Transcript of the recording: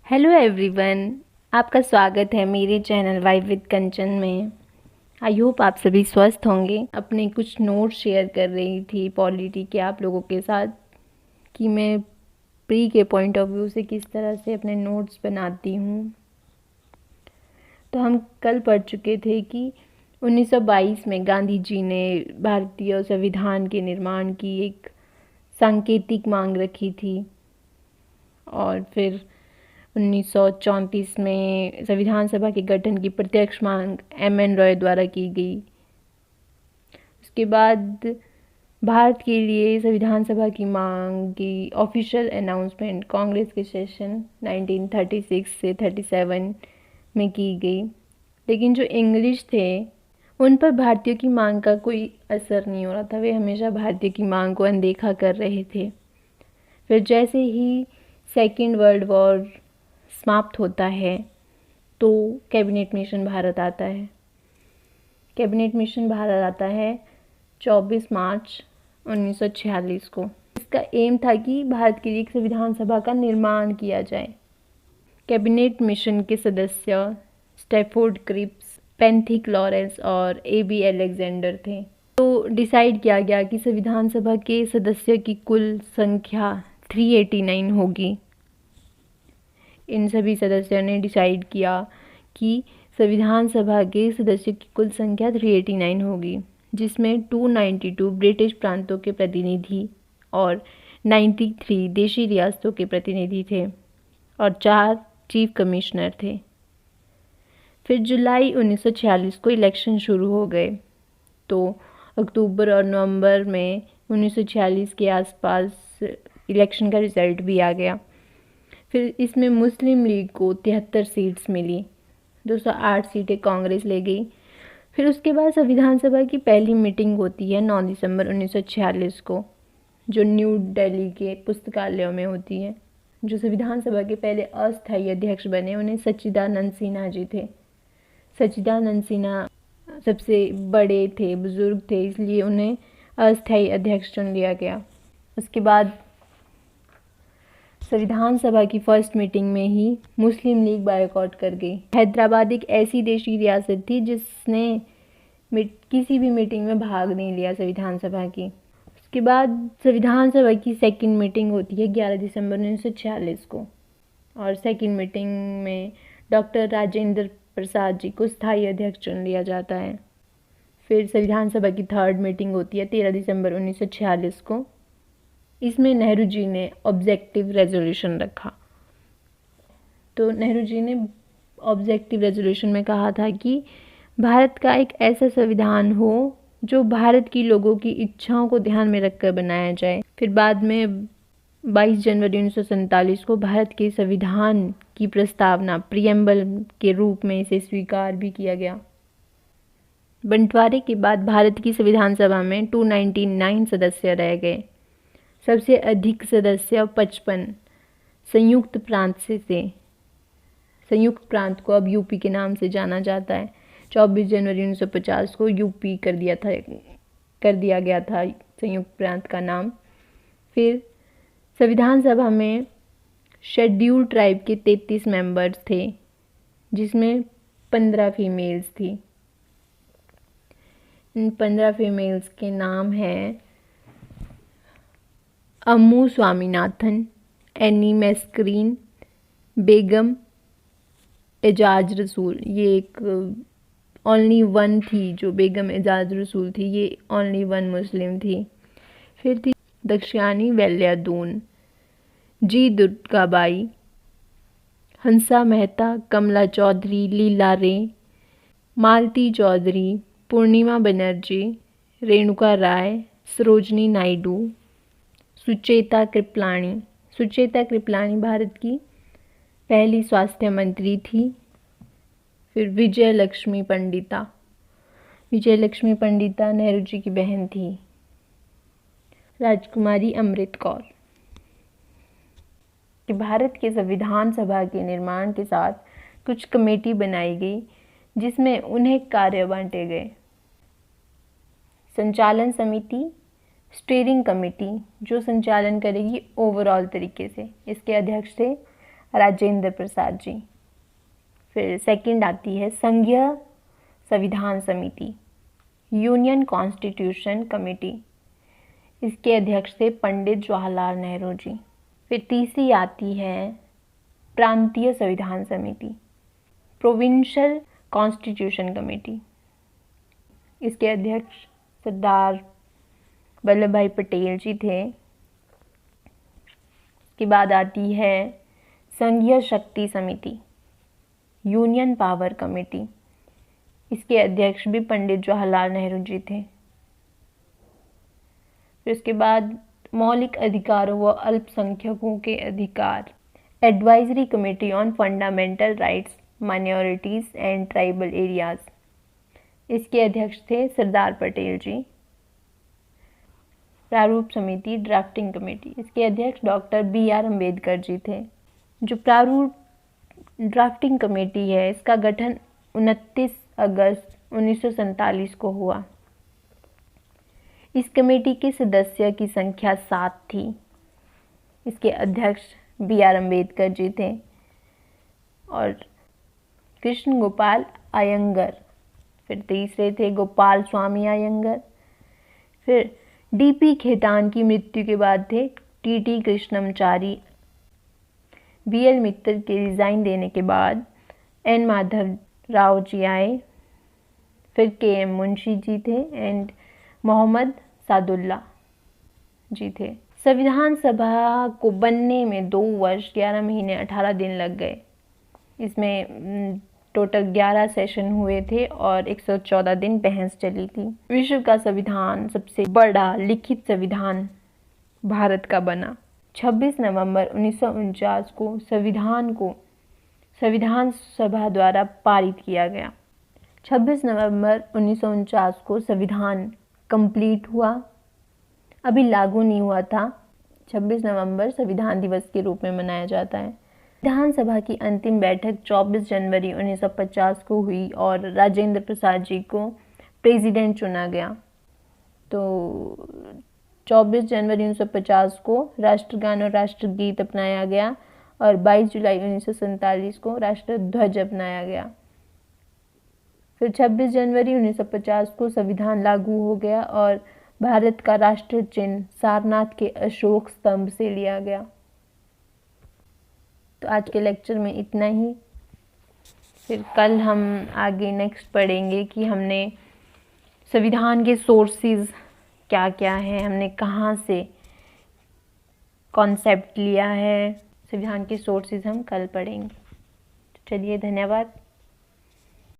Hello everyone, आपका स्वागत है मेरे चैनल वाइब विद कंचन में। आई होप आप सभी स्वस्थ होंगे। अपने कुछ नोट्स शेयर कर रही थी पॉलिटी के आप लोगों के साथ कि मैं प्री के पॉइंट ऑफ व्यू से किस तरह से अपने नोट्स बनाती हूँ। तो हम कल पढ़ चुके थे कि 1922 में गांधी जी ने भारतीय संविधान के निर्माण की एक सांकेतिक मांग रखी थी और फिर 1934 में संविधान सभा के गठन की प्रत्यक्ष मांग एम.एन. रॉय द्वारा की गई। उसके बाद भारत के लिए संविधान सभा की मांग की ऑफिशियल अनाउंसमेंट कांग्रेस के सेशन 1936 से 37 में की गई, लेकिन जो इंग्लिश थे उन पर भारतीयों की मांग का कोई असर नहीं हो रहा था। वे हमेशा भारतीयों की मांग को अनदेखा कर रहे थे। फिर जैसे ही सेकेंड वर्ल्ड वॉर समाप्त होता है तो कैबिनेट मिशन भारत आता है। कैबिनेट मिशन भारत आता है 24 मार्च 1946 को। इसका एम था कि भारत के लिए एक संविधान सभा का निर्माण किया जाए। कैबिनेट मिशन के सदस्य स्टैफोर्ड क्रिप्स, पेंथिक लॉरेंस और ए.बी. अलेक्जेंडर थे। तो डिसाइड किया गया कि संविधान सभा के सदस्यों की कुल संख्या 389 होगी। इन सभी सदस्यों ने डिसाइड किया कि संविधान सभा के सदस्यों की कुल संख्या 389 होगी, जिसमें 292 ब्रिटिश प्रांतों के प्रतिनिधि और 93 देशी रियासतों के प्रतिनिधि थे और 4 चीफ कमिश्नर थे। फिर जुलाई 1946 को इलेक्शन शुरू हो गए। तो अक्टूबर और नवंबर में 1946 के आसपास इलेक्शन का रिजल्ट भी आ गया। फिर इसमें मुस्लिम लीग को 73 सीट्स मिली, 208 सीटें कांग्रेस ले गई। फिर उसके बाद संविधान सभा की पहली मीटिंग होती है 9 दिसंबर 1946 को, जो न्यू दिल्ली के पुस्तकालयों में होती है। जो संविधान सभा के पहले अस्थायी अध्यक्ष बने उन्हें सच्चिदानंद सिन्हा जी थे। सच्चिदानंद सिन्हा सबसे बड़े थे, बुजुर्ग थे, इसलिए उन्हें अस्थायी अध्यक्ष चुन लिया गया। उसके बाद संविधान सभा की फर्स्ट मीटिंग में ही मुस्लिम लीग बायकॉट कर गई। हैदराबाद एक ऐसी देशी रियासत थी जिसने किसी भी मीटिंग में भाग नहीं लिया संविधान सभा की। उसके बाद संविधान सभा की सेकंड मीटिंग होती है 11 दिसंबर 1946 को, और सेकंड मीटिंग में डॉक्टर राजेंद्र प्रसाद जी को स्थायी अध्यक्ष चुन लिया जाता है। फिर संविधान सभा की थर्ड मीटिंग होती है 13 दिसंबर 1946 को। इसमें नेहरू जी ने ऑब्जेक्टिव रेजोल्यूशन रखा। तो नेहरू जी ने ऑब्जेक्टिव रेजोल्यूशन में कहा था कि भारत का एक ऐसा संविधान हो जो भारत की लोगों की इच्छाओं को ध्यान में रखकर बनाया जाए। फिर बाद में 22 जनवरी 1947 को भारत के संविधान की प्रस्तावना प्रियम्बल के रूप में इसे स्वीकार भी किया गया। बंटवारे के बाद भारत की संविधान सभा में 299 सदस्य रह गए। सबसे अधिक सदस्य 55 संयुक्त प्रांत से थे। संयुक्त प्रांत को अब यूपी के नाम से जाना जाता है। 24 जनवरी 1950 को यूपी कर दिया गया था संयुक्त प्रांत का नाम। फिर संविधान सभा में शेड्यूल ट्राइब के 33 मेंबर्स थे, जिसमें 15 फीमेल्स थी। इन 15 फीमेल्स के नाम हैं अम्मू स्वामीनाथन, एनी मैस्करीन, बेगम एजाज रसूल। ये एक ओनली वन थी जो बेगम एजाज रसूल थी, ये ओनली वन मुस्लिम थी। फिर थी दक्षिणी वैल्यादून, जी दुर्गाबाई, हंसा मेहता, कमला चौधरी, लीला रे, मालती चौधरी, पूर्णिमा बनर्जी, रेणुका राय, सरोजनी नायडू, सुचेता कृपलानी। सुचेता कृपलानी भारत की पहली स्वास्थ्य मंत्री थी। फिर विजय लक्ष्मी पंडिता। विजय लक्ष्मी पंडिता नेहरू जी की बहन थी। राजकुमारी अमृत कौर। भारत के संविधान सभा के निर्माण के साथ कुछ कमेटी बनाई गई, जिसमें उन्हें कार्य बांटे गए। संचालन समिति, स्टीयरिंग कमेटी जो संचालन करेगी ओवरऑल तरीके से। इसके अध्यक्ष थे राजेंद्र प्रसाद जी। फिर सेकंड आती है संघीय संविधान समिति, यूनियन कॉन्स्टिट्यूशन कमेटी। इसके अध्यक्ष थे पंडित जवाहरलाल नेहरू जी। फिर तीसरी आती है प्रांतीय संविधान समिति, प्रोविंशियल कॉन्स्टिट्यूशन कमेटी। इसके अध्यक्ष सरदार वल्लभ भाई पटेल जी थे। इसके बाद आती है संघीय शक्ति समिति, यूनियन पावर कमेटी। इसके अध्यक्ष भी पंडित जवाहरलाल नेहरू जी थे। फिर उसके बाद मौलिक अधिकारों व अल्पसंख्यकों के अधिकार, advisory committee on fundamental rights minorities and tribal areas. इसके अध्यक्ष थे सरदार पटेल जी। प्रारूप समिति, ड्राफ्टिंग कमेटी। इसके अध्यक्ष डॉक्टर BR अम्बेडकर जी थे। जो प्रारूप ड्राफ्टिंग कमेटी है, इसका गठन 29 अगस्त 1947 को हुआ। इस कमेटी के सदस्य की संख्या 7 थी। इसके अध्यक्ष BR अम्बेडकर जी थे और कृष्ण गोपाल अयंगर। फिर तीसरे थे गोपाल स्वामी अयंगर। फिर DP खेतान की मृत्यु के बाद थे TT कृष्णमचारी। BL मित्तर के रिज़ाइन देने के बाद N माधव राव जी आए। फिर KM मुंशी जी थे एंड मोहम्मद सादुल्ला जी थे। संविधान सभा को बनने में 2 वर्ष 11 महीने 18 दिन लग गए। इसमें टोटल 11 सेशन हुए थे और 114 दिन बहस चली थी। विश्व का संविधान सबसे बड़ा लिखित संविधान भारत का बना। 26 नवंबर 1949 को संविधान सभा द्वारा पारित किया गया। 26 नवंबर 1949 को संविधान कंप्लीट हुआ, अभी लागू नहीं हुआ था। 26 नवंबर संविधान दिवस के रूप में मनाया जाता है। विधानसभा की अंतिम बैठक 24 जनवरी 1950 को हुई और राजेंद्र प्रसाद जी को प्रेसिडेंट चुना गया। तो 24 जनवरी 1950 को राष्ट्रगान और राष्ट्रगीत अपनाया गया और 22 जुलाई 1947 को राष्ट्रध्वज अपनाया गया। फिर 26 जनवरी 1950 को संविधान लागू हो गया और भारत का राष्ट्र चिन्ह सारनाथ के अशोक स्तंभ से लिया गया। तो आज के लेक्चर में इतना ही। फिर कल हम आगे नेक्स्ट पढ़ेंगे कि हमने संविधान के सोर्सेज क्या क्या है, हमने कहाँ से कॉन्सेप्ट लिया है। संविधान के सोर्सेज हम कल पढ़ेंगे। तो चलिए, धन्यवाद।